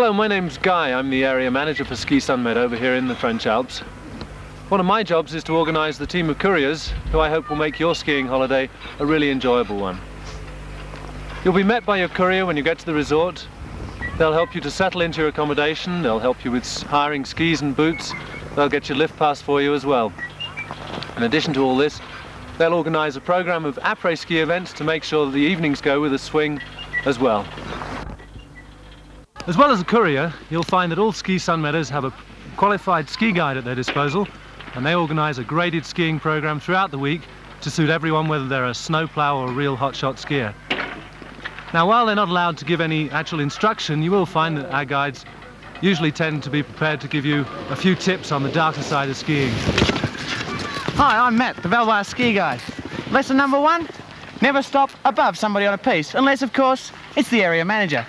Hello, my name's Guy. I'm the area manager for Ski Sunmed over here in the French Alps. One of my jobs is to organise the team of couriers who I hope will make your skiing holiday a really enjoyable one. You'll be met by your courier when you get to the resort. They'll help you to settle into your accommodation, they'll help you with hiring skis and boots, they'll get your lift pass for you as well. In addition to all this, they'll organise a programme of après-ski events to make sure that the evenings go with a swing as well. As well as a courier, you'll find that all Ski Sunmedders have a qualified ski guide at their disposal, and they organise a graded skiing programme throughout the week to suit everyone, whether they're a snowplow or a real hotshot skier. Now, while they're not allowed to give any actual instruction, you will find that our guides usually tend to be prepared to give you a few tips on the darker side of skiing. Hi, I'm Matt, the Valois ski guide. Lesson number 1, never stop above somebody on a piste, unless, of course, it's the area manager.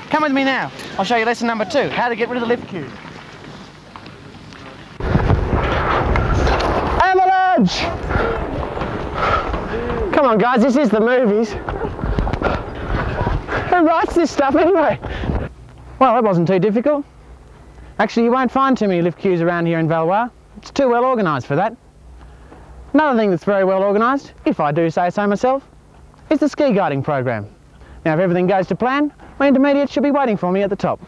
Come with me now. I'll show you lesson number 2, how to get rid of the lift queue. Avalanche! Come on, guys, this is the movies. Who writes this stuff anyway? Well, that wasn't too difficult. Actually, you won't find too many lift queues around here in Valois. It's too well organised for that. Another thing that's very well organised, if I do say so myself, is the ski guiding program. Now, if everything goes to plan, my intermediates should be waiting for me at the top.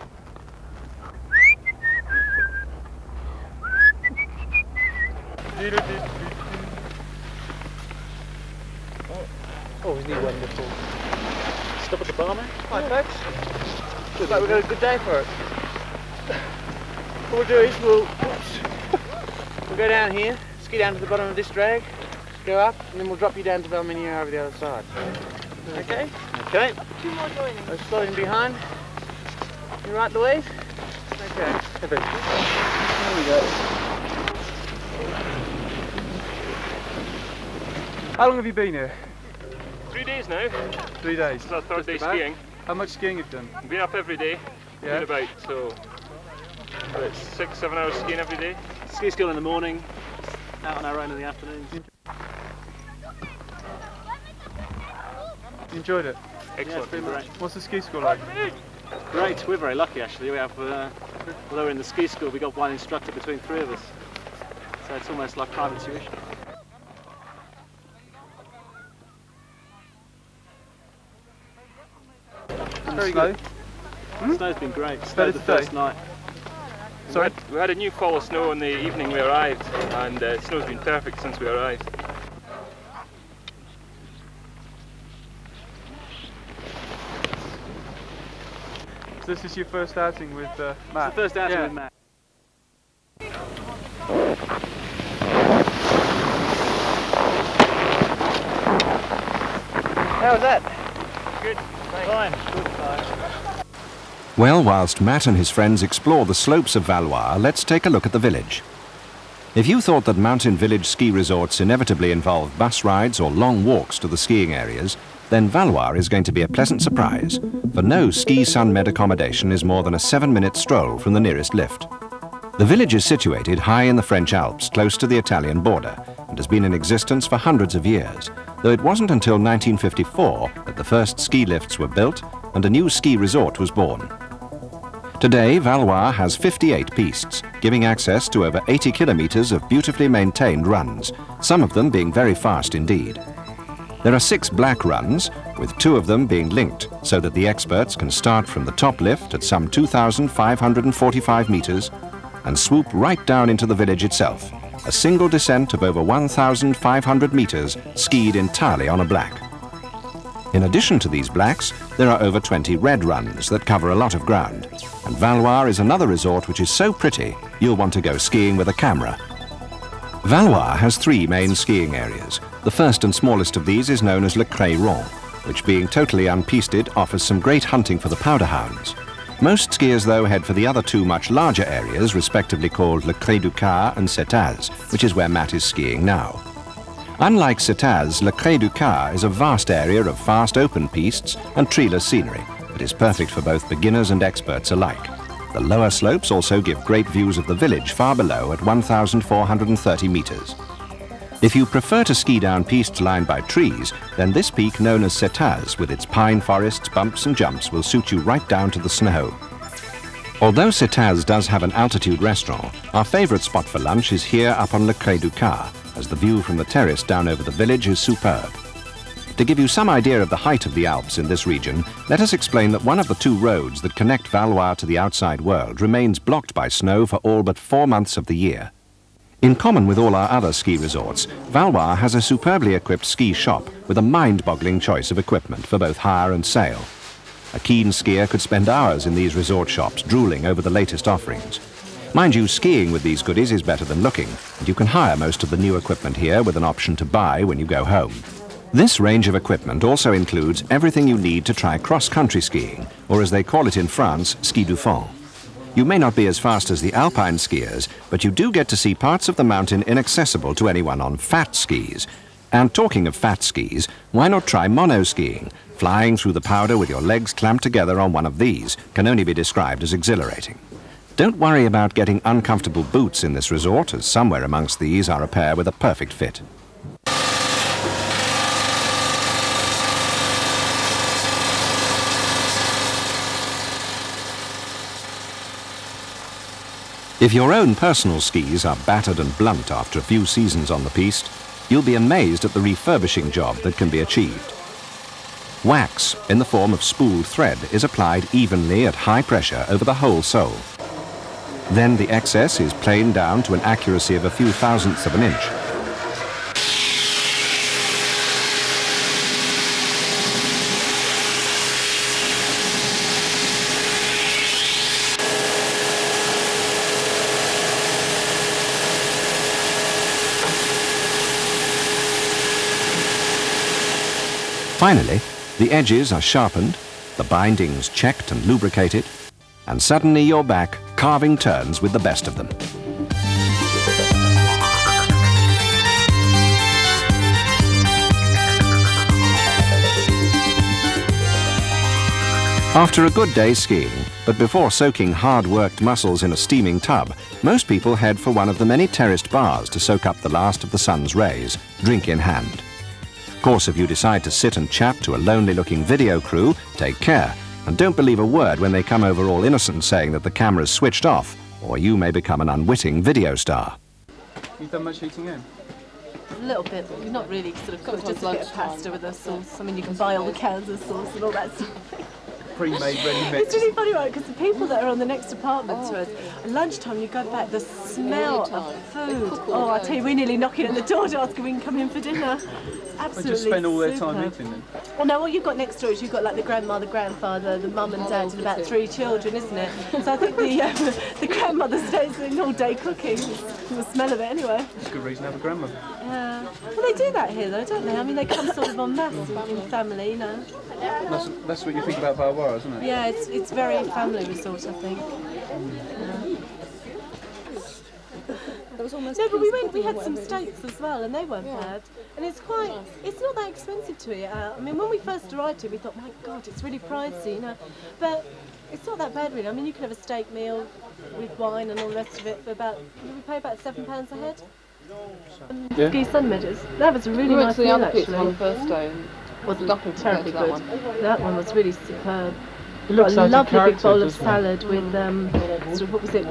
Oh, isn't he wonderful? Stop at the bar, mate. Hi, folks. Looks like we've got a good day for it. What we'll do is we'll go down here, ski down to the bottom of this drag, go up, and then we'll drop you down to Valminiere over the other side. Okay? Okay. 2 more joining. I'll slide in behind. You right, Louise? Okay. Perfect. There we go. How long have you been here? 3 days now. 3 days. This is our 3rd day skiing. How much skiing have you done? We've been up every day. Yeah. About, so about 6-7 hours skiing every day. Ski school in the morning, out on our own in the afternoons. You enjoyed it? Excellent. Yeah, it's been great. What's the ski school like? Great, we're very lucky actually. We have, although we're in the ski school, we got one instructor between 3 of us. So it's almost like private tuition. Very good. The snow's been great. Better The today? first night. Sorry? We had a new fall of snow on the evening we arrived, and the snow's been perfect since we arrived. So this is your first outing with Matt? It's the first outing with Matt. How was that? Good. Fine. Good, fine. Well, whilst Matt and his friends explore the slopes of Valois, let's take a look at the village. If you thought that mountain village ski resorts inevitably involve bus rides or long walks to the skiing areas, then Valois is going to be a pleasant surprise, for no Ski Sunmed accommodation is more than a 7-minute stroll from the nearest lift. The village is situated high in the French Alps, close to the Italian border, and has been in existence for hundreds of years, though it wasn't until 1954 that the first ski lifts were built and a new ski resort was born. Today, Valois has 58 pistes, giving access to over 80 kilometers of beautifully maintained runs, some of them being very fast indeed. There are 6 black runs, with 2 of them being linked, so that the experts can start from the top lift at some 2,545 meters and swoop right down into the village itself, a single descent of over 1,500 meters skied entirely on a black. In addition to these blacks, there are over 20 red runs that cover a lot of ground, and Valois is another resort which is so pretty you'll want to go skiing with a camera. Valois has 3 main skiing areas. The first and smallest of these is known as Le Cray-Rond, which, being totally unpisted, offers some great hunting for the powder hounds. Most skiers, though, head for the other 2 much larger areas, respectively called Le Cray-du-Car and Setaz, which is where Matt is skiing now. Unlike Setaz, Le Cray-du-Car is a vast area of fast open pistes and treeless scenery that is perfect for both beginners and experts alike. The lower slopes also give great views of the village far below at 1,430 meters. If you prefer to ski down pistes lined by trees, then this peak known as Setaz, with its pine forests, bumps and jumps, will suit you right down to the snow. Although Cetaz does have an altitude restaurant, our favourite spot for lunch is here up on Le Cré du Car, as the view from the terrace down over the village is superb. To give you some idea of the height of the Alps in this region, let us explain that one of the two roads that connect Valois to the outside world remains blocked by snow for all but 4 months of the year. In common with all our other ski resorts, Valois has a superbly equipped ski shop with a mind-boggling choice of equipment for both hire and sale. A keen skier could spend hours in these resort shops drooling over the latest offerings. Mind you, skiing with these goodies is better than looking, and you can hire most of the new equipment here with an option to buy when you go home. This range of equipment also includes everything you need to try cross-country skiing, or as they call it in France, ski du fond. You may not be as fast as the alpine skiers, but you do get to see parts of the mountain inaccessible to anyone on fat skis. And talking of fat skis, why not try mono-skiing? Flying through the powder with your legs clamped together on one of these can only be described as exhilarating. Don't worry about getting uncomfortable boots in this resort, as somewhere amongst these are a pair with a perfect fit. If your own personal skis are battered and blunt after a few seasons on the piste, you'll be amazed at the refurbishing job that can be achieved. Wax, in the form of spooled thread, is applied evenly at high pressure over the whole sole. Then the excess is planed down to an accuracy of a few thousandths of an inch. Finally, the edges are sharpened, the bindings checked and lubricated, and suddenly you're back carving turns with the best of them. After a good day skiing, but before soaking hard-worked muscles in a steaming tub, most people head for one of the many terraced bars to soak up the last of the sun's rays, drink in hand. Of course, if you decide to sit and chat to a lonely-looking video crew, take care, and don't believe a word when they come over all innocent saying that the camera's switched off, or you may become an unwitting video star. You've done much eating in? A little bit, but not really sort of cooked, just a bit of pasta with a sauce. I mean, you can buy all the cans of sauce and all that stuff. Pre-made, ready mix. It's really funny, right, because the people that are on the next apartment to us, at lunchtime you go back, the smell of food. Oh, I tell you, we're nearly knocking at the door to ask if we can come in for dinner. Absolutely. They just spend all their time eating then? Well, no, what you've got next door is you've got like the grandma, the grandfather, the mum and dad, and about 3 children, isn't it? So I think the grandmother stays in all day cooking. The smell of it anyway. It's a good reason to have a grandmother. Yeah. Well, they do that here though, don't they? I mean, they come sort of en masse in family, you know. That's what you think about Valois, isn't it? Yeah, it's very family resort, I think. No, but we had some steaks as well, and they weren't bad. And it's not that expensive to eat out. I mean, when we first arrived here, we thought, my God, it's really pricey, you know. But it's not that bad, really. I mean, you can have a steak meal with wine and all the rest of it for about, we pay about £7 a head. Yeah. Ski Sunmed, that was a really nice meal, actually. We went to the other pizza on the first day. Wasn't terribly good. That one was really superb. It looks got a like lovely big bowl of doesn't it? salad with sort of, what was it?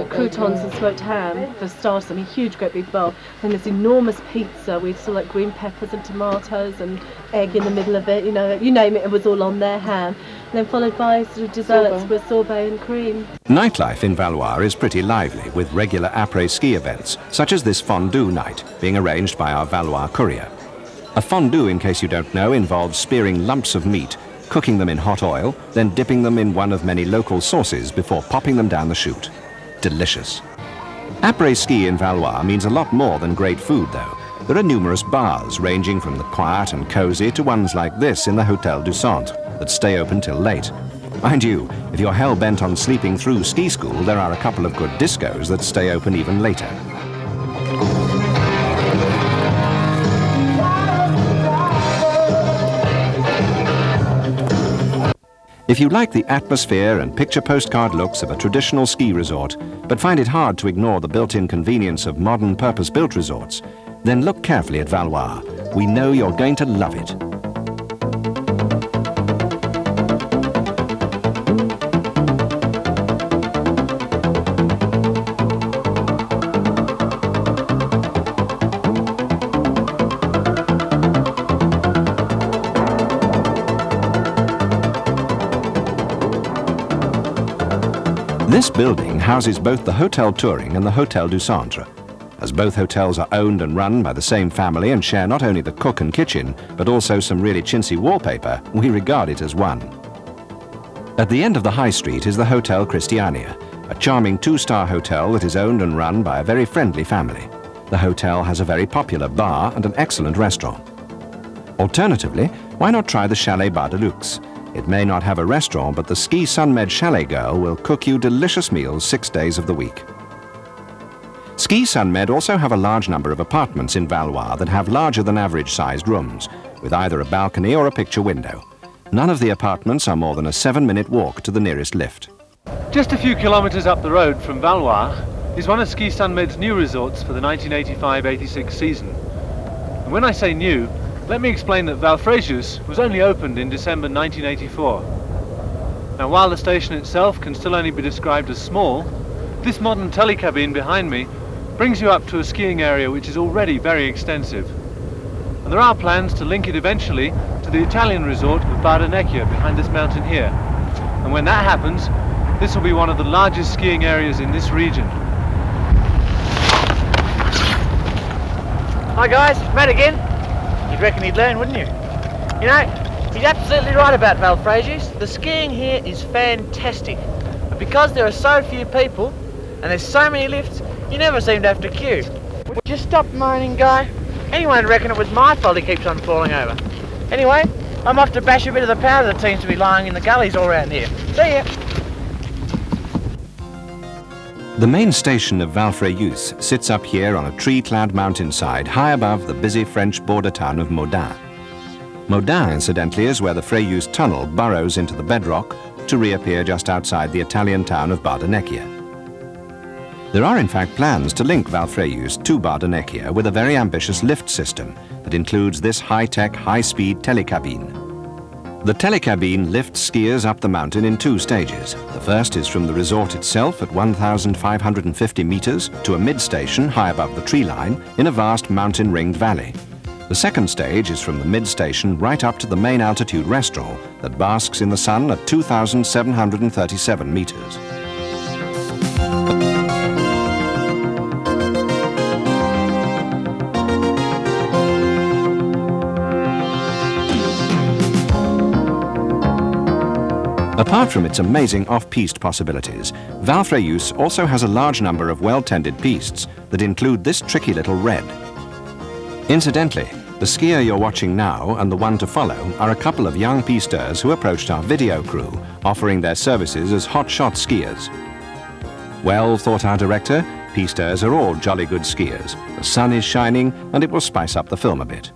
Croutons and smoked ham for starters. I mean, huge, great big bowl. Then this enormous pizza with sort of like green peppers and tomatoes and egg in the middle of it. You know, you name it, it was all on there. Ham. And then followed by sort of desserts with sorbet and cream. Nightlife in Valois is pretty lively, with regular après-ski events, such as this fondue night, being arranged by our Valois courier. A fondue, in case you don't know, involves spearing lumps of meat, cooking them in hot oil, then dipping them in one of many local sauces before popping them down the chute. Delicious. Après-ski in Valois means a lot more than great food, though. There are numerous bars, ranging from the quiet and cosy to ones like this in the Hotel du Centre, that stay open till late. Mind you, if you're hell-bent on sleeping through ski school, there are a couple of good discos that stay open even later. If you like the atmosphere and picture postcard looks of a traditional ski resort, but find it hard to ignore the built-in convenience of modern purpose-built resorts, then look carefully at Valois. We know you're going to love it. This building houses both the Hotel Touring and the Hotel du Centre. As both hotels are owned and run by the same family and share not only the cook and kitchen, but also some really chintzy wallpaper, we regard it as one. At the end of the high street is the Hotel Christiania, a charming two-star hotel that is owned and run by a very friendly family. The hotel has a very popular bar and an excellent restaurant. Alternatively, why not try the Chalet Bar de Luxe? It may not have a restaurant, but the Ski Sunmed Chalet girl will cook you delicious meals 6 days of the week. Ski Sunmed also have a large number of apartments in Valois that have larger than average sized rooms, with either a balcony or a picture window. None of the apartments are more than a 7-minute walk to the nearest lift. Just a few kilometres up the road from Valois is one of Ski Sunmed's new resorts for the 1985-86 season. And when I say new, let me explain that Valfréjus was only opened in December 1984. Now, while the station itself can still only be described as small, this modern telecabine behind me brings you up to a skiing area which is already very extensive. And there are plans to link it eventually to the Italian resort of Bardonecchia behind this mountain here. And when that happens, this will be one of the largest skiing areas in this region. Hi guys, Matt again. You'd reckon he'd learn, wouldn't you? You know, he's absolutely right about Valfréjus. The skiing here is fantastic. But because there are so few people, and there's so many lifts, you never seem to have to queue. Would you stop moaning, guy? Anyone would reckon it was my fault he keeps on falling over. Anyway, I'm off to bash a bit of the powder that seems to be lying in the gullies all around here. See ya! The main station of Valfréjus sits up here on a tree-clad mountainside high above the busy French border town of Modane. Modane, incidentally, is where the Fréjus tunnel burrows into the bedrock to reappear just outside the Italian town of Bardonecchia. There are in fact plans to link Valfréjus to Bardonecchia with a very ambitious lift system that includes this high-tech, high-speed telecabine. The telecabine lifts skiers up the mountain in 2 stages. The first is from the resort itself at 1,550 meters to a mid-station high above the tree line in a vast mountain-ringed valley. The second stage is from the mid-station right up to the main altitude restaurant that basks in the sun at 2,737 meters. Apart from its amazing off-piste possibilities, Valfréjus also has a large number of well-tended pistes that include this tricky little red. Incidentally, the skier you're watching now and the one to follow are a couple of young pisteurs who approached our video crew, offering their services as hotshot skiers. Well, thought our director, pisteurs are all jolly good skiers. The sun is shining and it will spice up the film a bit.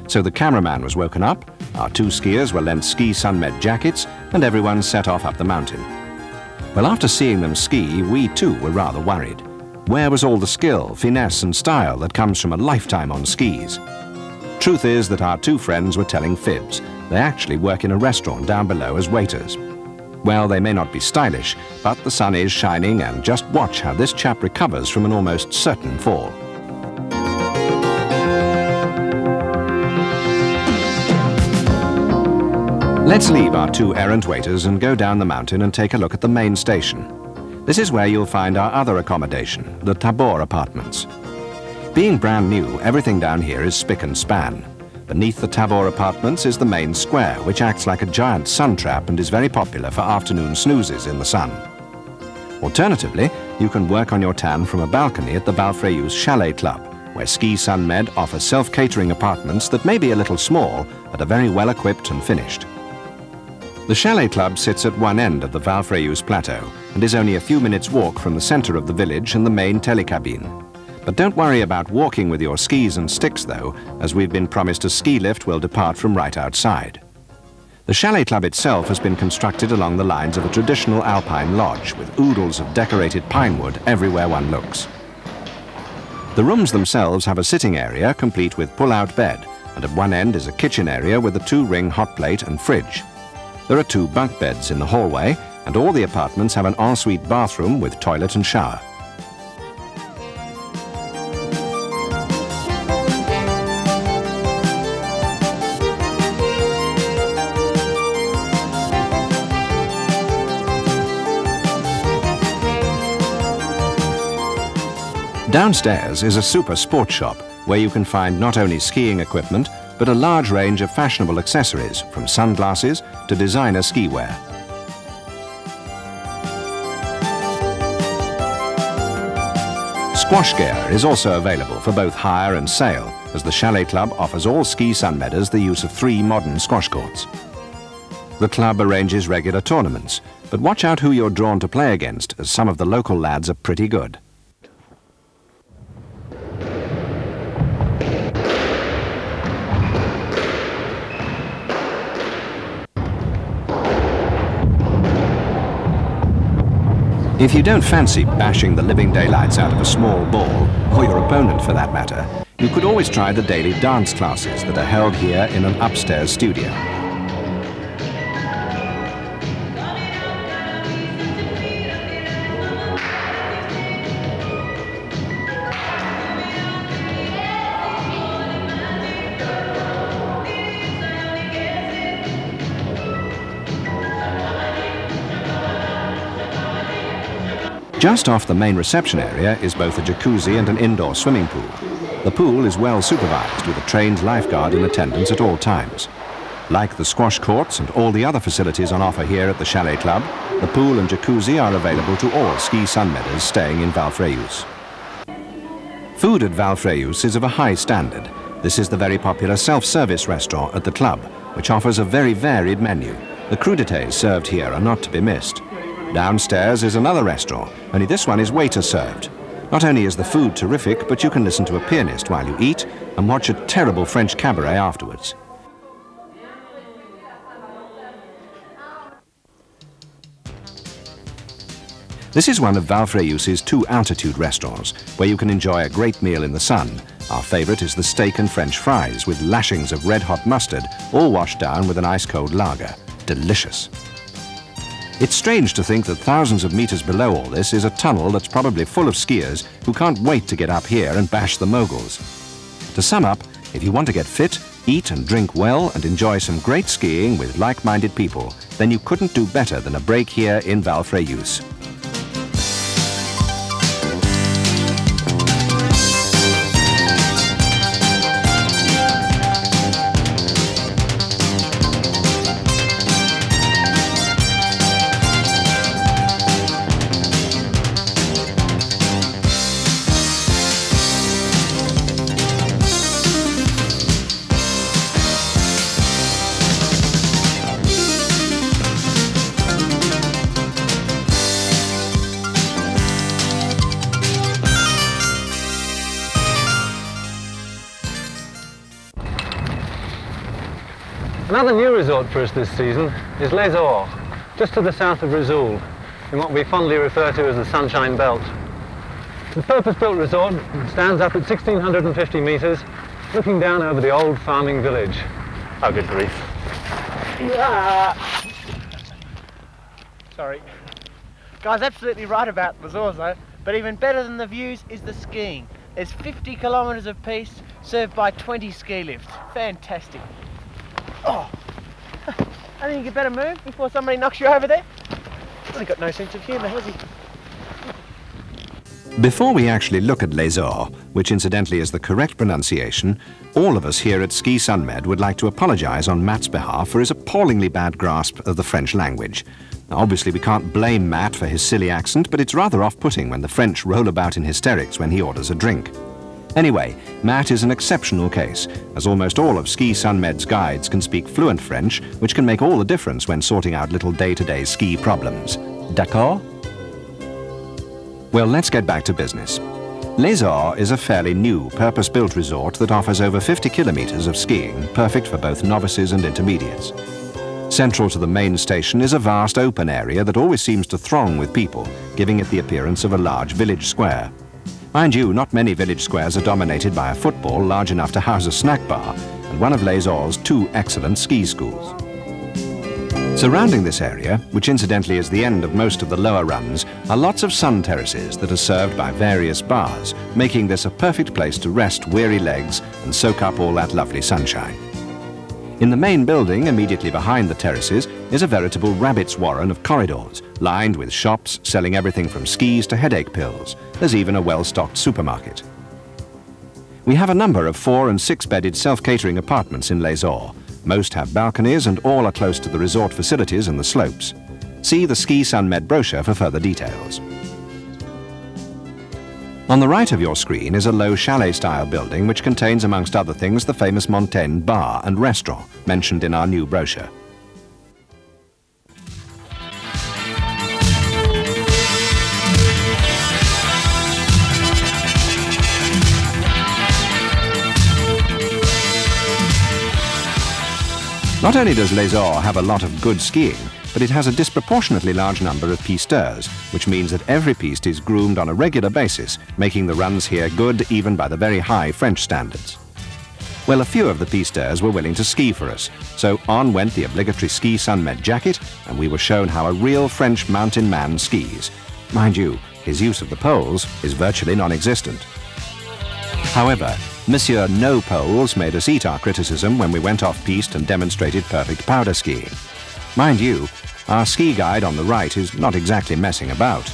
So the cameraman was woken up, our 2 skiers were lent Ski Sunmed jackets, and everyone set off up the mountain. Well, after seeing them ski, we too were rather worried. Where was all the skill, finesse and style that comes from a lifetime on skis? Truth is that our 2 friends were telling fibs. They actually work in a restaurant down below as waiters. Well, they may not be stylish, but the sun is shining, and just watch how this chap recovers from an almost certain fall. Let's leave our 2 errant waiters and go down the mountain and take a look at the main station. This is where you'll find our other accommodation, the Tabor apartments. Being brand new, everything down here is spick and span. Beneath the Tabor apartments is the main square, which acts like a giant sun trap and is very popular for afternoon snoozes in the sun. Alternatively, you can work on your tan from a balcony at the Valfréjus Chalet Club, where Ski Sunmed offers self-catering apartments that may be a little small, but are very well equipped and finished. The Chalet Club sits at one end of the Valfréjus Plateau and is only a few minutes' walk from the centre of the village and the main telecabine. But don't worry about walking with your skis and sticks though, as we've been promised a ski lift will depart from right outside. The Chalet Club itself has been constructed along the lines of a traditional alpine lodge with oodles of decorated pinewood everywhere one looks. The rooms themselves have a sitting area complete with pull-out bed, and at one end is a kitchen area with a 2-ring hot plate and fridge. There are 2 bunk beds in the hallway, and all the apartments have an ensuite bathroom with toilet and shower. Downstairs is a super sports shop where you can find not only skiing equipment, but a large range of fashionable accessories, from sunglasses to designer ski wear. Squash gear is also available for both hire and sale, as the Chalet Club offers all Ski Sunmedders the use of 3 modern squash courts. The club arranges regular tournaments, but watch out who you're drawn to play against, as some of the local lads are pretty good. If you don't fancy bashing the living daylights out of a small ball, or your opponent for that matter, you could always try the daily dance classes that are held here in an upstairs studio. Just off the main reception area is both a jacuzzi and an indoor swimming pool. The pool is well supervised with a trained lifeguard in attendance at all times. Like the squash courts and all the other facilities on offer here at the Chalet Club, the pool and jacuzzi are available to all Ski Sunmedders staying in Valfrejus. Food at Valfrejus is of a high standard. This is the very popular self-service restaurant at the club, which offers a very varied menu. The crudités served here are not to be missed. Downstairs is another restaurant, only this one is waiter served. Not only is the food terrific, but you can listen to a pianist while you eat and watch a terrible French cabaret afterwards. This is one of Valfrejus's 2 altitude restaurants, where you can enjoy a great meal in the sun. Our favourite is the steak and French fries with lashings of red-hot mustard, all washed down with an ice-cold lager. Delicious. It's strange to think that thousands of meters below all this is a tunnel that's probably full of skiers who can't wait to get up here and bash the moguls. To sum up, if you want to get fit, eat and drink well and enjoy some great skiing with like-minded people, then you couldn't do better than a break here in Valfrejus. Another new resort for us this season is Les Ors, just to the south of Risoul, in what we fondly refer to as the Sunshine Belt. The purpose-built resort stands up at 1,650 metres, looking down over the old farming village. Oh, good grief. Sorry. Guy's absolutely right about Les Ors though, but even better than the views is the skiing. There's 50 kilometres of piste served by 20 ski lifts. Fantastic. Oh, I think you better move before somebody knocks you over there. Well, he got no sense of humour, has he? Before we actually look at Les Ors, which incidentally is the correct pronunciation, all of us here at Ski Sunmed would like to apologise on Matt's behalf for his appallingly bad grasp of the French language. Now, obviously we can't blame Matt for his silly accent, but it's rather off-putting when the French roll about in hysterics when he orders a drink. Anyway, Matt is an exceptional case, as almost all of Ski Sunmed's guides can speak fluent French, which can make all the difference when sorting out little day-to-day ski problems. D'accord? Well, let's get back to business. Les Ors is a fairly new, purpose-built resort that offers over 50 kilometres of skiing, perfect for both novices and intermediates. Central to the main station is a vast open area that always seems to throng with people, giving it the appearance of a large village square. Mind you, not many village squares are dominated by a football large enough to house a snack bar and one of Les Ors' 2 excellent ski schools. Surrounding this area, which incidentally is the end of most of the lower runs, are lots of sun terraces that are served by various bars, making this a perfect place to rest weary legs and soak up all that lovely sunshine. In the main building, immediately behind the terraces, is a veritable rabbit's warren of corridors, lined with shops selling everything from skis to headache pills. There's even a well-stocked supermarket. We have a number of 4- and 6-bedded self-catering apartments in Les Ors. Most have balconies and all are close to the resort facilities and the slopes. See the Ski Sunmed brochure for further details. On the right of your screen is a low chalet-style building which contains, amongst other things, the famous Montaigne bar and restaurant mentioned in our new brochure. Not only does Les Ors have a lot of good skiing, but it has a disproportionately large number of pisteurs, which means that every piste is groomed on a regular basis, making the runs here good even by the very high French standards. Well, a few of the pisteurs were willing to ski for us, so on went the obligatory Ski Sunmed jacket, and we were shown how a real French mountain man skis. Mind you, his use of the poles is virtually non-existent. However, Monsieur No Poles made us eat our criticism when we went off-piste and demonstrated perfect powder skiing. Mind you, our ski guide on the right is not exactly messing about.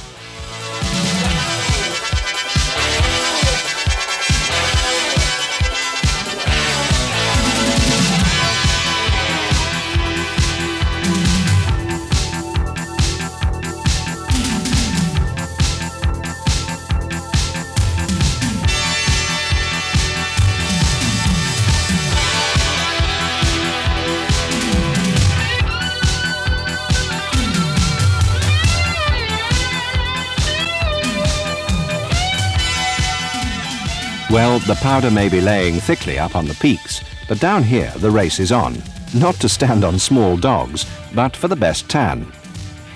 Well, the powder may be laying thickly up on the peaks, but down here the race is on, not to stand on small dogs, but for the best tan.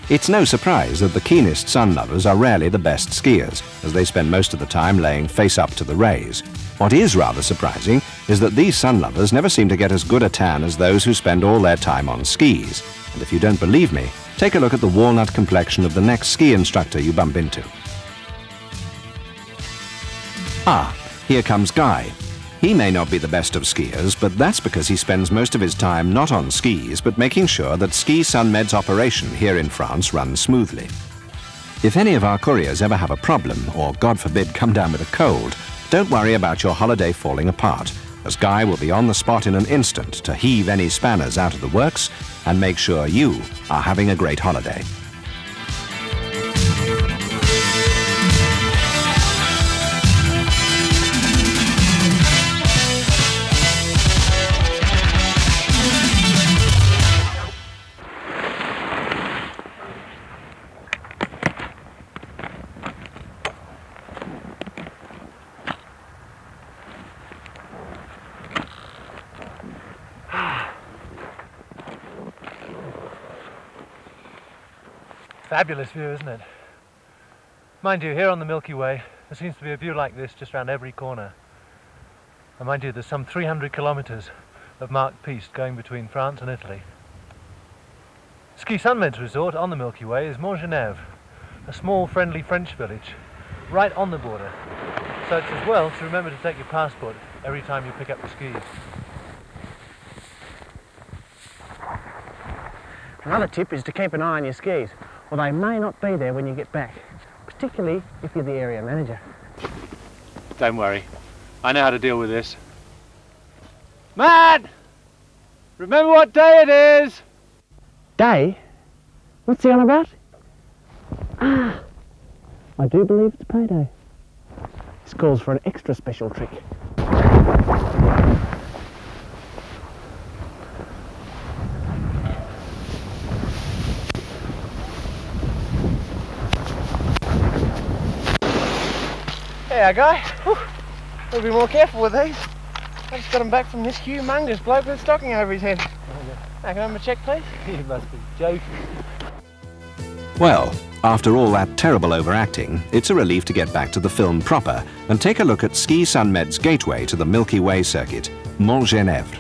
It's no surprise that the keenest sun lovers are rarely the best skiers, as they spend most of the time laying face up to the rays. What is rather surprising is that these sun lovers never seem to get as good a tan as those who spend all their time on skis. And if you don't believe me, take a look at the walnut complexion of the next ski instructor you bump into. Ah, here comes Guy. He may not be the best of skiers, but that's because he spends most of his time not on skis, but making sure that Ski Sunmed's operation here in France runs smoothly. If any of our couriers ever have a problem, or God forbid come down with a cold, don't worry about your holiday falling apart, as Guy will be on the spot in an instant to heave any spanners out of the works and make sure you are having a great holiday. Fabulous view, isn't it? Mind you, here on the Milky Way, there seems to be a view like this just around every corner. And mind you, there's some 300 kilometers of marked piste going between France and Italy. Ski Sunmed's resort on the Milky Way is Montgenèvre, a small friendly French village right on the border. So it's as well to remember to take your passport every time you pick up the skis. Another tip is to keep an eye on your skis, or they may not be there when you get back, particularly if you're the area manager. Don't worry, I know how to deal with this. Matt! Remember what day it is? Day? What's he on about? Ah, I do believe it's payday. This calls for an extra special trick. There, Guy. We'll be more careful with these. I just got him back from this humongous bloke with a stocking over his head. Can I have a check, please? You must be joking. Well, after all that terrible overacting, it's a relief to get back to the film proper and take a look at Ski Sunmed's gateway to the Milky Way circuit, Montgenèvre.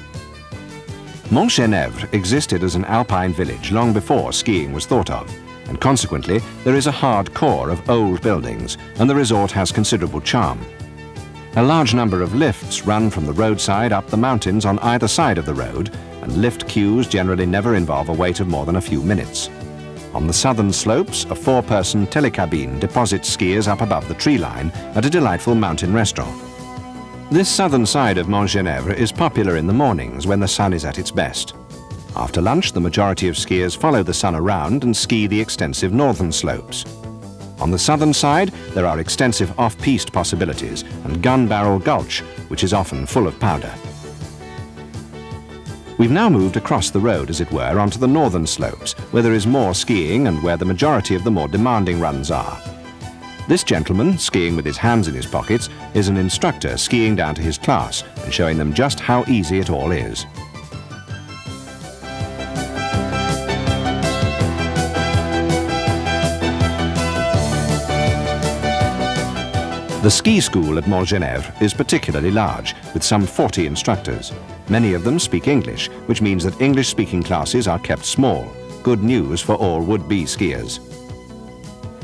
Montgenèvre existed as an alpine village long before skiing was thought of, and consequently there is a hard core of old buildings, and the resort has considerable charm. A large number of lifts run from the roadside up the mountains on either side of the road, and lift queues generally never involve a wait of more than a few minutes. On the southern slopes, a 4-person telecabine deposits skiers up above the tree line at a delightful mountain restaurant. This southern side of Mont Genèvre is popular in the mornings when the sun is at its best. After lunch, the majority of skiers follow the sun around and ski the extensive northern slopes. On the southern side, there are extensive off-piste possibilities and Gun Barrel Gulch, which is often full of powder. We've now moved across the road, as it were, onto the northern slopes, where there is more skiing and where the majority of the more demanding runs are. This gentleman, skiing with his hands in his pockets, is an instructor skiing down to his class and showing them just how easy it all is. The ski school at Mont Genèvre is particularly large, with some 40 instructors. Many of them speak English, which means that English-speaking classes are kept small. Good news for all would-be skiers.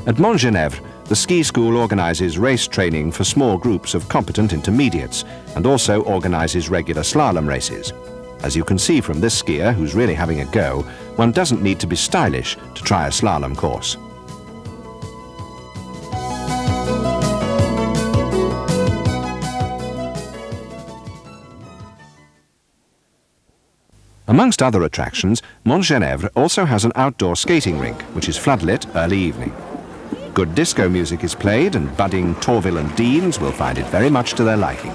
At Mont Genèvre, the ski school organises race training for small groups of competent intermediates and also organises regular slalom races. As you can see from this skier, who's really having a go, one doesn't need to be stylish to try a slalom course. Amongst other attractions, Mont Genèvre also has an outdoor skating rink, which is floodlit early evening. Good disco music is played, and budding Torville and Deans will find it very much to their liking.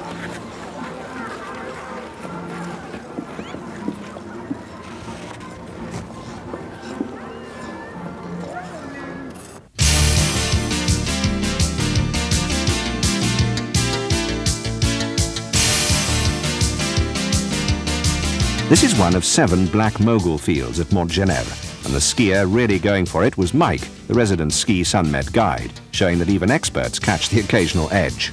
This is one of 7 black mogul fields at Mont Genèvre, and the skier really going for it was Mike, the resident Ski Sunmed guide, showing that even experts catch the occasional edge.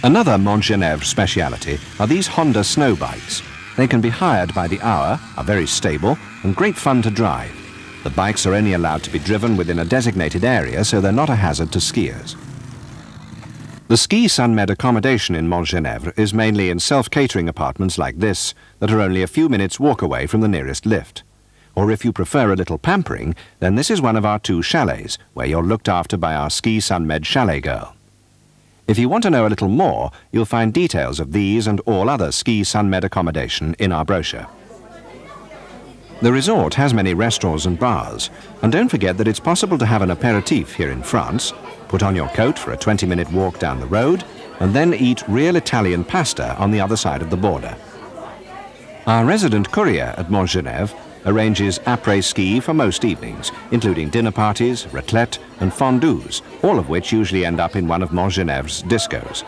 Another Mont Genèvre speciality are these Honda snow bikes. They can be hired by the hour, are very stable, and great fun to drive. The bikes are only allowed to be driven within a designated area, so they're not a hazard to skiers. The Ski Sunmed accommodation in Mont Genèvre is mainly in self-catering apartments like this that are only a few minutes' walk away from the nearest lift. Or if you prefer a little pampering, then this is one of our 2 chalets, where you're looked after by our Ski Sunmed chalet girl. If you want to know a little more, you'll find details of these and all other Ski Sunmed accommodation in our brochure. The resort has many restaurants and bars, and don't forget that it's possible to have an aperitif here in France, put on your coat for a 20-minute walk down the road, and then eat real Italian pasta on the other side of the border. Our resident courier at Mont Genèvre arranges après-ski for most evenings, including dinner parties, raclette and fondues, all of which usually end up in one of Mont Genèvre's discos.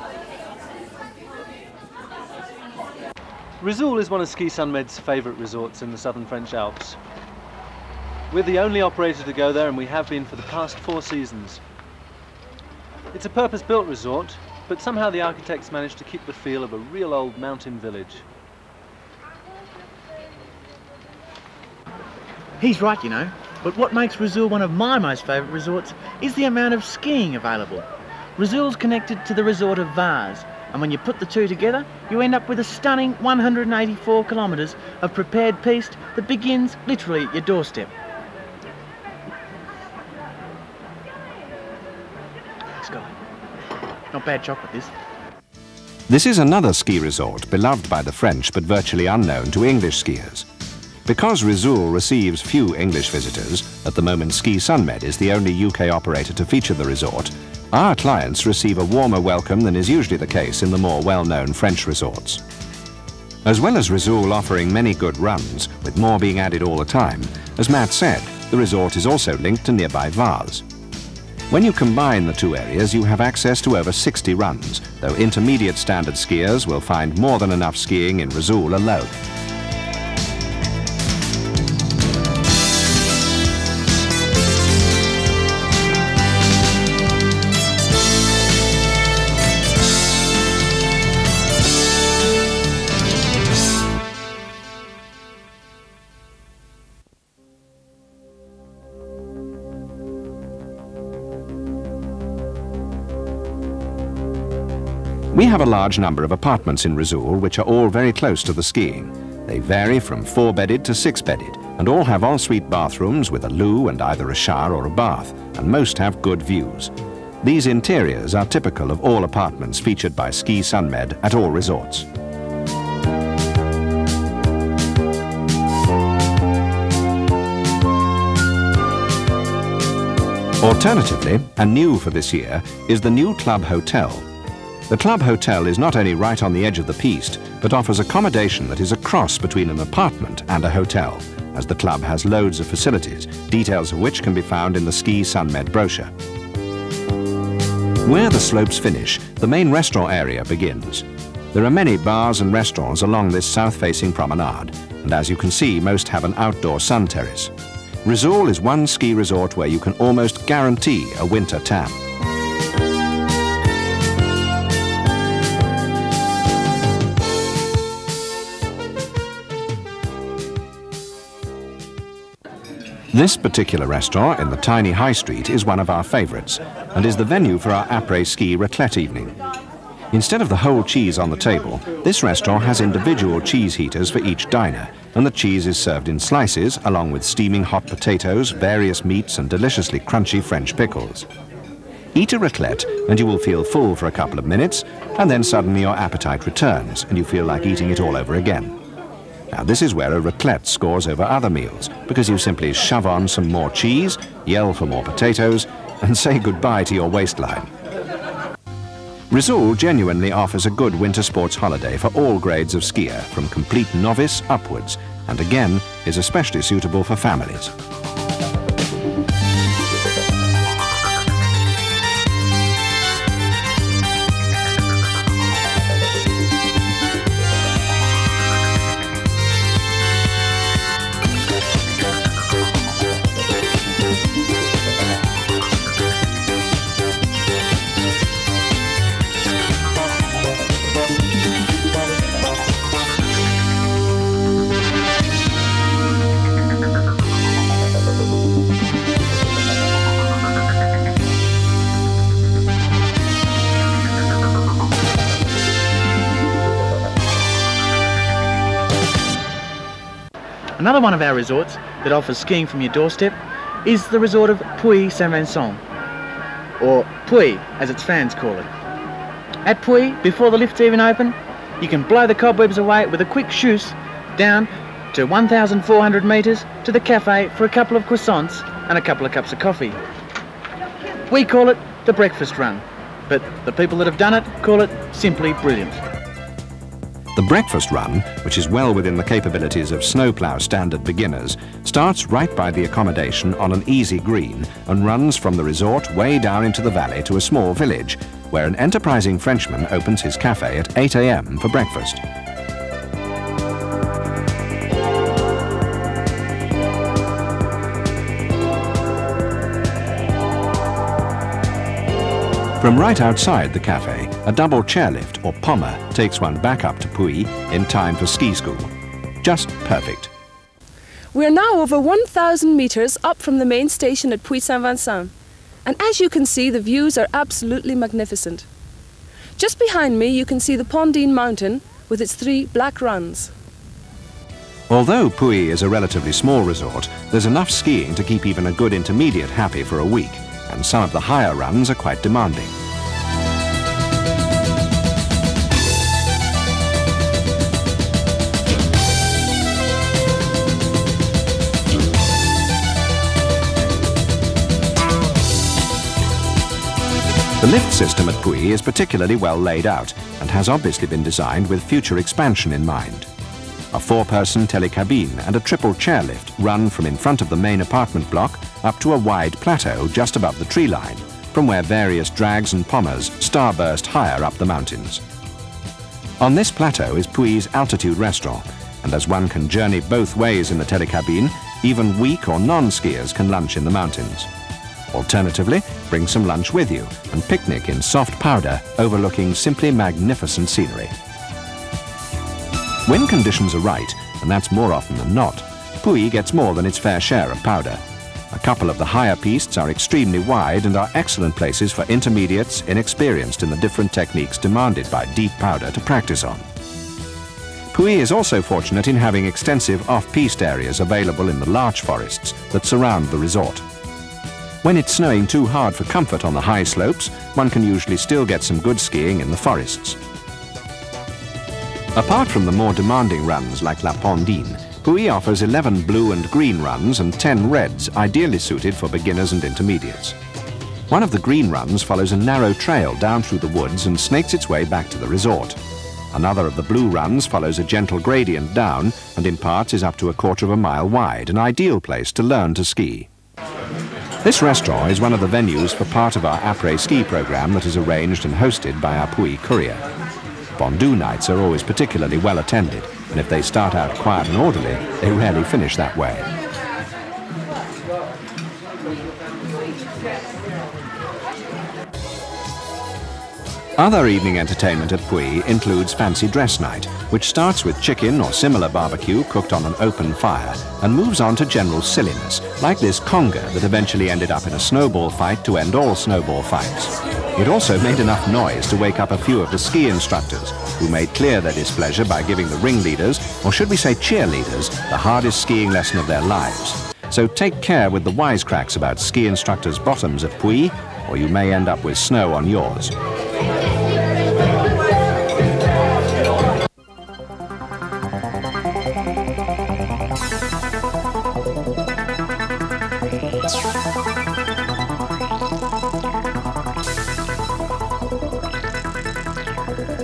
Risoul is one of Ski Sunmed's favourite resorts in the southern French Alps. We're the only operator to go there, and we have been for the past 4 seasons. It's a purpose-built resort, but somehow the architects managed to keep the feel of a real old mountain village. He's right, you know, but what makes Risoul one of my most favourite resorts is the amount of skiing available. Risoul's connected to the resort of Vars, and when you put the 2 together, you end up with a stunning 184 kilometres of prepared piste that begins literally at your doorstep. Sky. Not bad chocolate, this. This is another ski resort beloved by the French but virtually unknown to English skiers. Because Risoul receives few English visitors, at the moment Ski Sunmed is the only UK operator to feature the resort, our clients receive a warmer welcome than is usually the case in the more well-known French resorts. As well as Risoul offering many good runs, with more being added all the time, as Matt said, the resort is also linked to nearby Vars. When you combine the 2 areas, you have access to over 60 runs, though intermediate standard skiers will find more than enough skiing in Risoul alone. have a large number of apartments in Rizul which are all very close to the skiing. They vary from 4-bedded to 6-bedded and all have ensuite bathrooms with a loo and either a shower or a bath, and most have good views. These interiors are typical of all apartments featured by Ski Sunmed at all resorts. Alternatively, and new for this year, is the new Club Hotel. The Club Hotel is not only right on the edge of the piste, but offers accommodation that is a cross between an apartment and a hotel, as the club has loads of facilities, details of which can be found in the Ski Sunmed brochure. Where the slopes finish, the main restaurant area begins. There are many bars and restaurants along this south-facing promenade, and as you can see, most have an outdoor sun terrace. Rizul is one ski resort where you can almost guarantee a winter tan. This particular restaurant in the tiny high street is one of our favourites and is the venue for our après-ski raclette evening. Instead of the whole cheese on the table, this restaurant has individual cheese heaters for each diner, and the cheese is served in slices along with steaming hot potatoes, various meats and deliciously crunchy French pickles. Eat a raclette and you will feel full for a couple of minutes, and then suddenly your appetite returns and you feel like eating it all over again. Now this is where a raclette scores over other meals, because you simply shove on some more cheese, yell for more potatoes, and say goodbye to your waistline. Rizul genuinely offers a good winter sports holiday for all grades of skier, from complete novice upwards, and again is especially suitable for families. Another one of our resorts that offers skiing from your doorstep is the resort of Puy Saint-Vincent, or Puy as its fans call it. At Puy, before the lifts even open, you can blow the cobwebs away with a quick shoes down to 1,400 metres to the cafe for a couple of croissants and a couple of cups of coffee. We call it the breakfast run, but the people that have done it call it simply brilliant. The breakfast run, which is well within the capabilities of snowplough standard beginners, starts right by the accommodation on an easy green and runs from the resort way down into the valley to a small village, where an enterprising Frenchman opens his cafe at 8 AM for breakfast. From right outside the cafe, a double chairlift or pommer takes one back up to Puy in time for ski school. Just perfect. We're now over 1,000 metres up from the main station at Puy Saint-Vincent, and as you can see, the views are absolutely magnificent. Just behind me you can see the Pondine mountain with its 3 black runs. Although Puy is a relatively small resort, there's enough skiing to keep even a good intermediate happy for a week, and some of the higher runs are quite demanding. The lift system at Puy is particularly well laid out and has obviously been designed with future expansion in mind. A 4-person telecabine and a triple chairlift run from in front of the main apartment block up to a wide plateau just above the tree line, from where various drags and pommers starburst higher up the mountains. On this plateau is Puy's altitude restaurant, and as one can journey both ways in the telecabine, even weak or non-skiers can lunch in the mountains. Alternatively, bring some lunch with you and picnic in soft powder overlooking simply magnificent scenery. When conditions are right, and that's more often than not, Puy gets more than its fair share of powder. A couple of the higher pistes are extremely wide and are excellent places for intermediates inexperienced in the different techniques demanded by deep powder to practice on. Puy is also fortunate in having extensive off-piste areas available in the larch forests that surround the resort. When it's snowing too hard for comfort on the high slopes, one can usually still get some good skiing in the forests. Apart from the more demanding runs like La Pondine, Puy offers 11 blue and green runs and 10 reds, ideally suited for beginners and intermediates. One of the green runs follows a narrow trail down through the woods and snakes its way back to the resort. Another of the blue runs follows a gentle gradient down and in parts is up to 1/4 mile wide, an ideal place to learn to ski. This restaurant is one of the venues for part of our après-ski program that is arranged and hosted by our Puy courier. Fondue nights are always particularly well attended, and if they start out quiet and orderly, they rarely finish that way. Other evening entertainment at Puy includes fancy dress night, which starts with chicken or similar barbecue cooked on an open fire and moves on to general silliness, like this conga that eventually ended up in a snowball fight to end all snowball fights. It also made enough noise to wake up a few of the ski instructors, who made clear their displeasure by giving the ringleaders, or should we say cheerleaders, the hardest skiing lesson of their lives. So take care with the wisecracks about ski instructors' bottoms at Puy, or you may end up with snow on yours.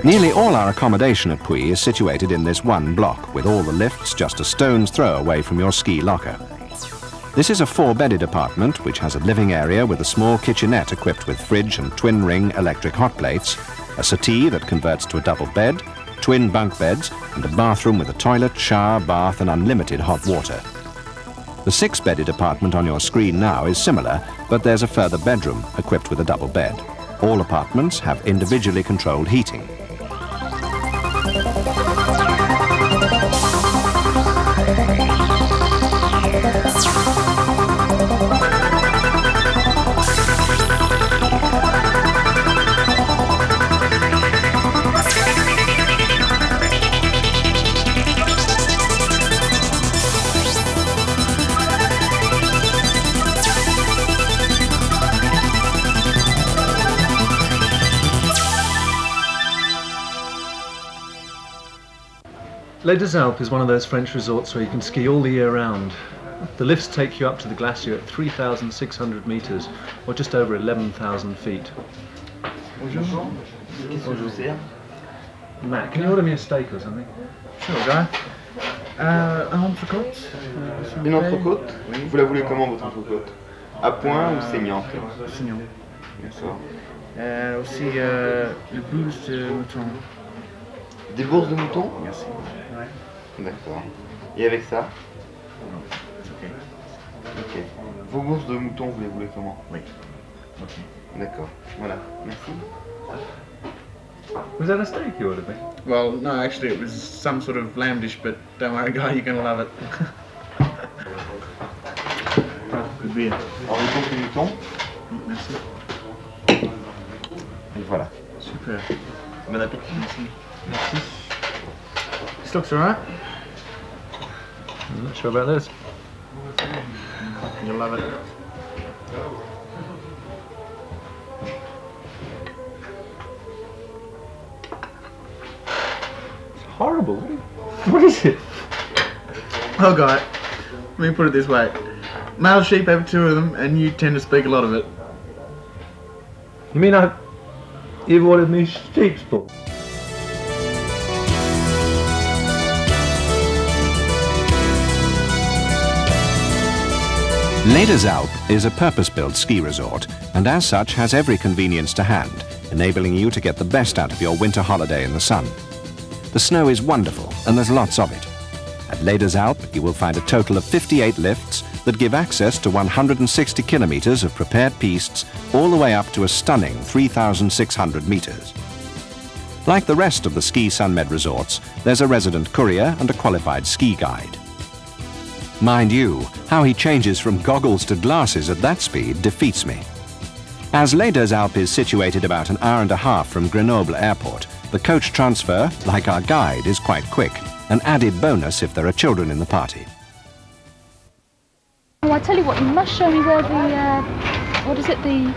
Nearly all our accommodation at Puy is situated in this one block, with all the lifts just a stone's throw away from your ski locker. This is a 4-bedded apartment which has a living area with a small kitchenette equipped with fridge and twin-ring electric hot plates, a settee that converts to a double bed, twin bunk beds, and a bathroom with a toilet, shower, bath and unlimited hot water. The 6-bedded apartment on your screen now is similar, but there's a further bedroom equipped with a double bed. All apartments have individually controlled heating. Les Deux Alpes is one of those French resorts where you can ski all the year round. The lifts take you up to the glacier at 3,600 meters, or just over 11,000 feet. Bonjour. Bonjour. Matt, can you order me a steak or something? Sure, guy. Un entrecôte. Une entrecôte? Vous la voulez comment, votre entrecôte? À point ou saignante? Saignant. D'accord. Aussi le bourse de mouton. Des bourses de mouton? Merci. Ouais. D'accord. Et avec ça? Non, c'est ok. Ok. Vos bourses de mouton, vous les voulez comment? Oui. Ok. D'accord. Voilà. Merci. Was that a steak you ordered me? Well, no, actually it was some sort of lamb dish, but don't worry, guy, you're gonna love it. Good beer. Alors, le compte du mouton? Merci. Et voilà. Super. Bon appétit. Merci. Merci. This looks alright. I'm not sure about this. You'll love it. It's horrible. What is it? Oh, guy, let me put it this way. Male sheep have 2 of them, and you tend to speak a lot of it. You mean you've ordered me sheep's balls? Les Deux Alpes is a purpose-built ski resort and as such has every convenience to hand, enabling you to get the best out of your winter holiday in the sun. The snow is wonderful and there's lots of it. At Les Deux Alpes you will find a total of 58 lifts that give access to 160 kilometers of prepared pistes all the way up to a stunning 3,600 meters. Like the rest of the Ski Sunmed resorts, there's a resident courier and a qualified ski guide. Mind you, how he changes from goggles to glasses at that speed defeats me. As Les Deux Alpes is situated about an hour and a half from Grenoble Airport, the coach transfer, like our guide, is quite quick, an added bonus if there are children in the party. Oh, I tell you what, you must show me where the, what is it, the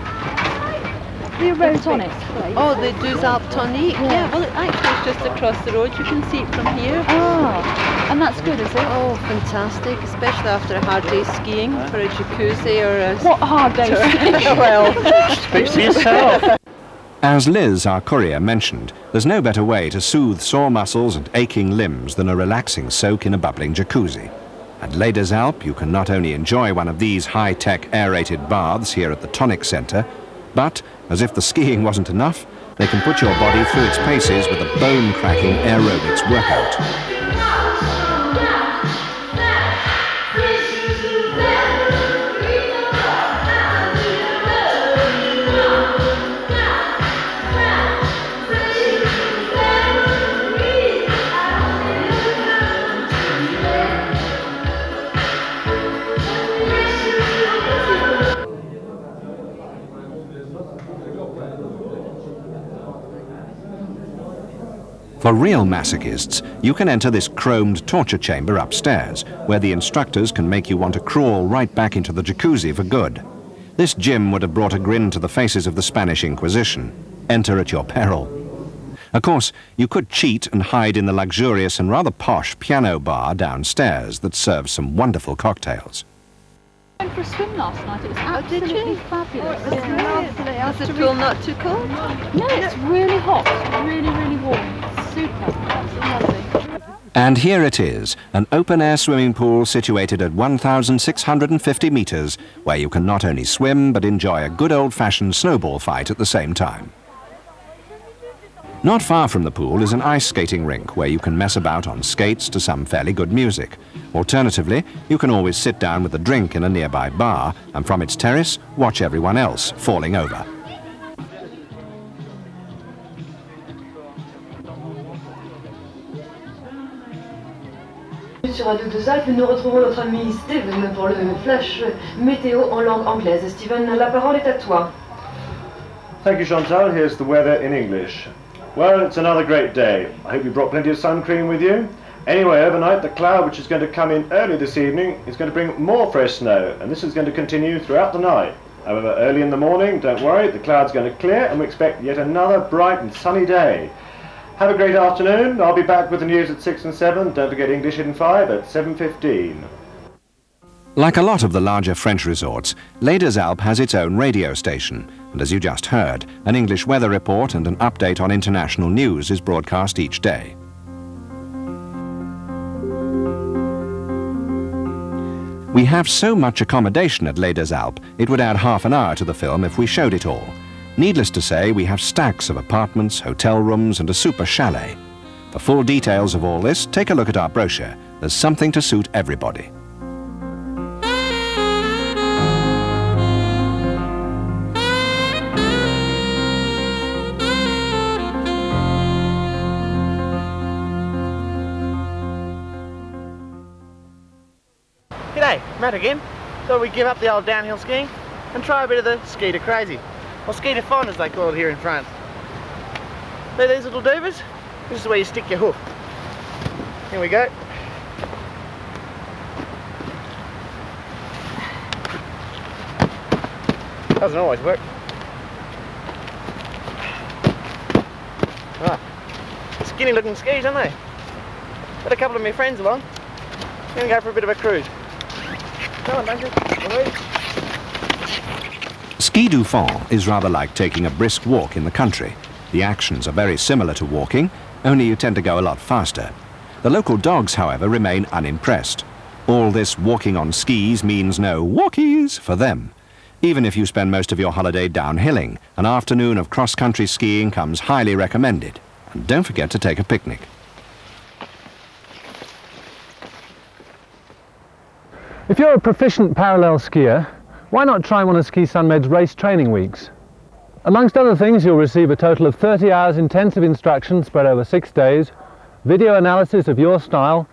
road tonic. Oh, the Deux Alpes tonic. Yeah, well, it actually is just across the road. You can see it from here. Ah, and that's good, is it? Oh, fantastic, especially after a hard day skiing for a jacuzzi or a... What hard day skiing? Well, speak for yourself. As Liz, our courier, mentioned, there's no better way to soothe sore muscles and aching limbs than a relaxing soak in a bubbling jacuzzi. At Les Deux Alpes, you can not only enjoy one of these high-tech aerated baths here at the Tonic Centre, but, as if the skiing wasn't enough, they can put your body through its paces with a bone-cracking aerobics workout. For real masochists, you can enter this chromed torture chamber upstairs, where the instructors can make you want to crawl right back into the jacuzzi for good. This gym would have brought a grin to the faces of the Spanish Inquisition. Enter at your peril. Of course, you could cheat and hide in the luxurious and rather posh piano bar downstairs that serves some wonderful cocktails. I went for a swim last night. It was absolutely fabulous. Is the pool not too cold? No, it's really hot. Really, really warm. Super. Absolutely lovely. And here it is, an open-air swimming pool situated at 1,650 metres, where you can not only swim but enjoy a good old-fashioned snowball fight at the same time. Not far from the pool is an ice skating rink where you can mess about on skates to some fairly good music. Alternatively, you can always sit down with a drink in a nearby bar and from its terrace watch everyone else falling over. Sur Radio Deux Alpes, nous retrouvons notre ami Steven pour le flash météo en langue anglaise. Steven, la parole est à toi. Thank you, Chantal. Here's the weather in English. Well, it's another great day. I hope you brought plenty of sun cream with you. Anyway, overnight, the cloud which is going to come in early this evening is going to bring more fresh snow, and this is going to continue throughout the night. However, early in the morning, don't worry, the cloud's going to clear and we expect yet another bright and sunny day. Have a great afternoon. I'll be back with the news at 6 and 7. Don't forget English in 5 at 7:15. Like a lot of the larger French resorts, Les Deux Alpes has its own radio station, and as you just heard, an English weather report and an update on international news is broadcast each day. We have so much accommodation at Les Deux Alpes, it would add half an hour to the film if we showed it all. Needless to say, we have stacks of apartments, hotel rooms and a super chalet. For full details of all this, take a look at our brochure. There's something to suit everybody. G'day, Matt again. Thought we'd give up the old downhill skiing and try a bit of the ski to crazy, or ski to fun as they call it here in France. See these little doovers? This is where you stick your hoof. Here we go. Doesn't always work. Ah, skinny looking skis, aren't they? Got a couple of my friends along. Gonna go for a bit of a cruise. Come on, don't you? Ski du fond is rather like taking a brisk walk in the country. The actions are very similar to walking, only you tend to go a lot faster. The local dogs, however, remain unimpressed. All this walking on skis means no walkies for them. Even if you spend most of your holiday downhilling, an afternoon of cross-country skiing comes highly recommended. And don't forget to take a picnic. If you're a proficient parallel skier, why not try one of Ski Sunmed's race training weeks? Amongst other things, you'll receive a total of 30 hours intensive instruction spread over 6 days, video analysis of your style,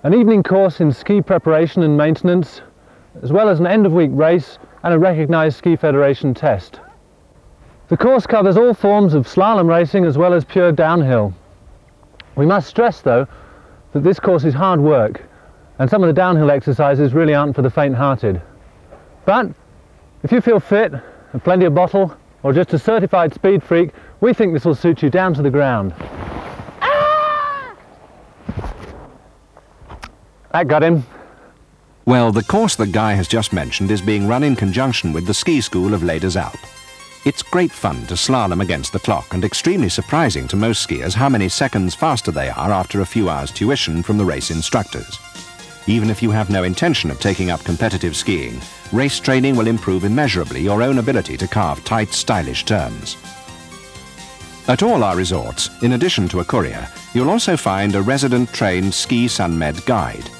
an evening course in ski preparation and maintenance, as well as an end-of-week race and a recognised Ski Federation test. The course covers all forms of slalom racing as well as pure downhill. We must stress, though, that this course is hard work, and some of the downhill exercises really aren't for the faint-hearted. But if you feel fit, have plenty of bottle, or just a certified speed freak, we think this will suit you down to the ground. That got him. Well, the course that Guy has just mentioned is being run in conjunction with the ski school of Les Alpes. It's great fun to slalom against the clock, and extremely surprising to most skiers how many seconds faster they are after a few hours tuition from the race instructors. Even if you have no intention of taking up competitive skiing, race training will improve immeasurably your own ability to carve tight, stylish turns. At all our resorts, in addition to a courier, you'll also find a resident-trained Ski Sunmed guide.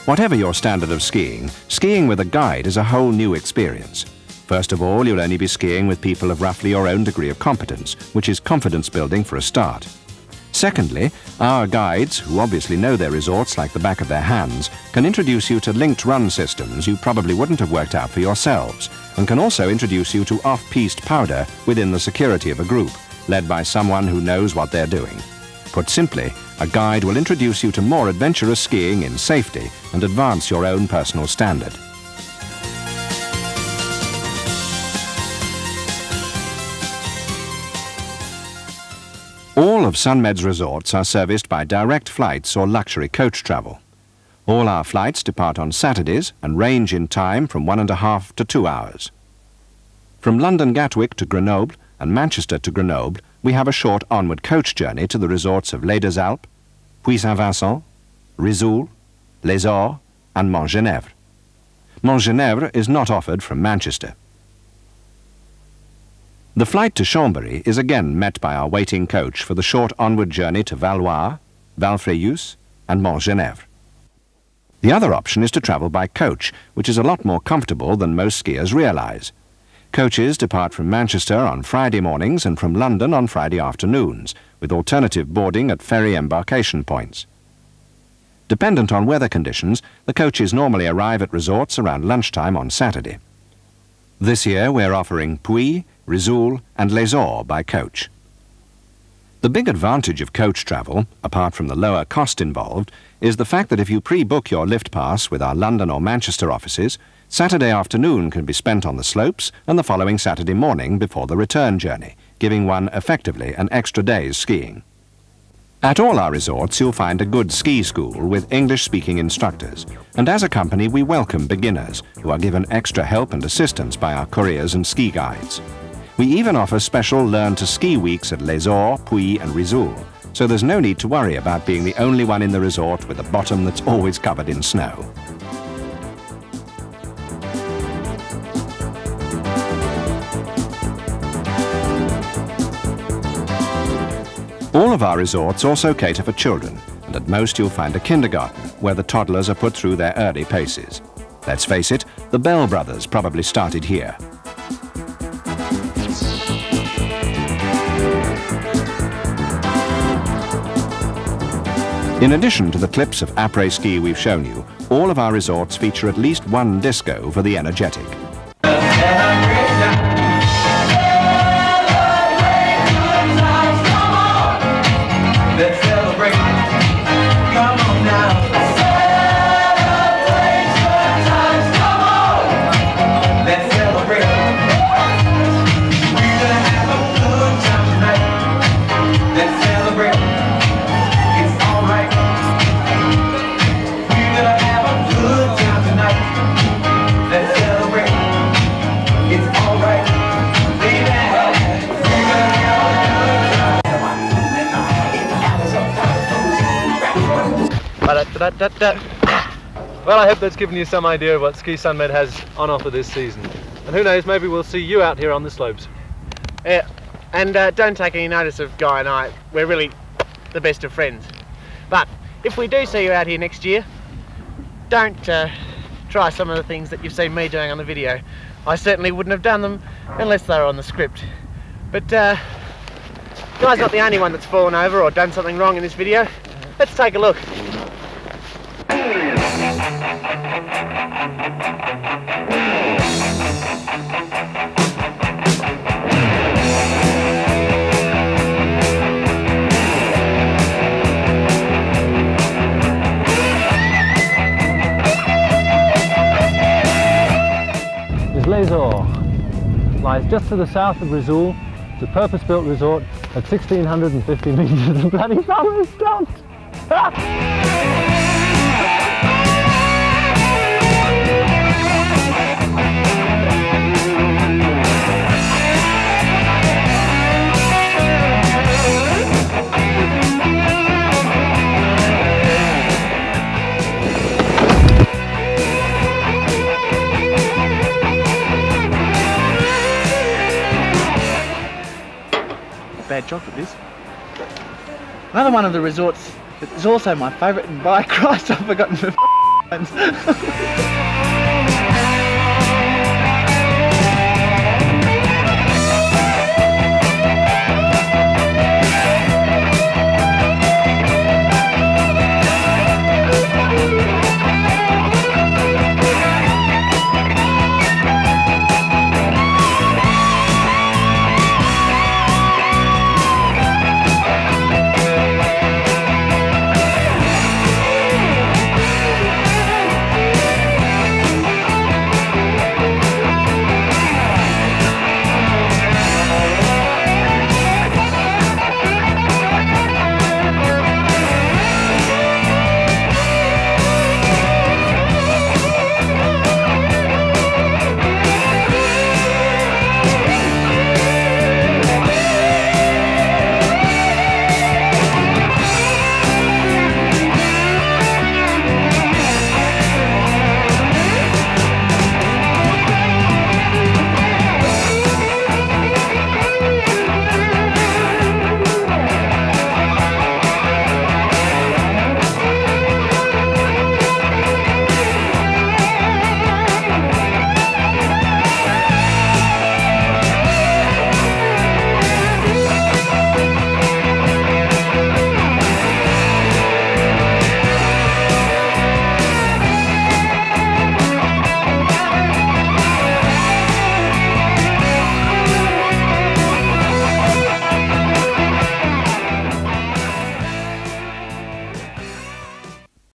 Whatever your standard of skiing, skiing with a guide is a whole new experience. First of all, you'll only be skiing with people of roughly your own degree of competence, which is confidence building for a start. Secondly, our guides, who obviously know their resorts like the back of their hands, can introduce you to linked run systems you probably wouldn't have worked out for yourselves, and can also introduce you to off-piste powder within the security of a group, led by someone who knows what they're doing. Put simply, a guide will introduce you to more adventurous skiing in safety and advance your own personal standard. All of Sunmed's resorts are serviced by direct flights or luxury coach travel. All our flights depart on Saturdays and range in time from 1.5 to 2 hours. From London Gatwick to Grenoble and Manchester to Grenoble, we have a short onward coach journey to the resorts of Les Alpes, Puy-Saint-Vincent, Risoul, Les Ors and Montgenèvre. Montgenèvre is not offered from Manchester. The flight to Chambéry is again met by our waiting coach for the short onward journey to Valois, Valfrejus and Montgenèvre. The other option is to travel by coach, which is a lot more comfortable than most skiers realise. Coaches depart from Manchester on Friday mornings and from London on Friday afternoons, with alternative boarding at ferry embarkation points. Dependent on weather conditions, the coaches normally arrive at resorts around lunchtime on Saturday. This year we're offering Puy, Risoul and Les Ors by coach. The big advantage of coach travel, apart from the lower cost involved, is the fact that if you pre-book your lift pass with our London or Manchester offices, Saturday afternoon can be spent on the slopes and the following Saturday morning before the return journey, giving one effectively an extra day's skiing. At all our resorts you'll find a good ski school with English-speaking instructors, and as a company we welcome beginners who are given extra help and assistance by our couriers and ski guides. We even offer special Learn to Ski weeks at Les Ors, Puy and Risoul, so there's no need to worry about being the only one in the resort with a bottom that's always covered in snow. All of our resorts also cater for children, and at most you'll find a kindergarten where the toddlers are put through their early paces. Let's face it, the Bell brothers probably started here. In addition to the clips of après-ski we've shown you, all of our resorts feature at least one disco for the energetic. Let's celebrate. Come on now. Celebrate good times. Come on. Let's celebrate. We're gonna have a good time tonight. Let's celebrate. It's alright. We're gonna have a good time tonight. Let's celebrate. It's alright. Baby, we're gonna have a good time. Well, I hope that's given you some idea of what Ski Sunmed has on offer this season. And who knows, maybe we'll see you out here on the slopes. Yeah, and don't take any notice of Guy and I. We're really the best of friends. But if we do see you out here next year, don't try some of the things that you've seen me doing on the video. I certainly wouldn't have done them unless they were on the script. But Guy's not the only one that's fallen over or done something wrong in this video. Let's take a look. Lies just to the south of Rizul. It's a purpose-built resort at 1,650 metres. The bloody sun has stopped! Bad chocolate this. Another one of the resorts that is also my favourite, and by Christ I've forgotten the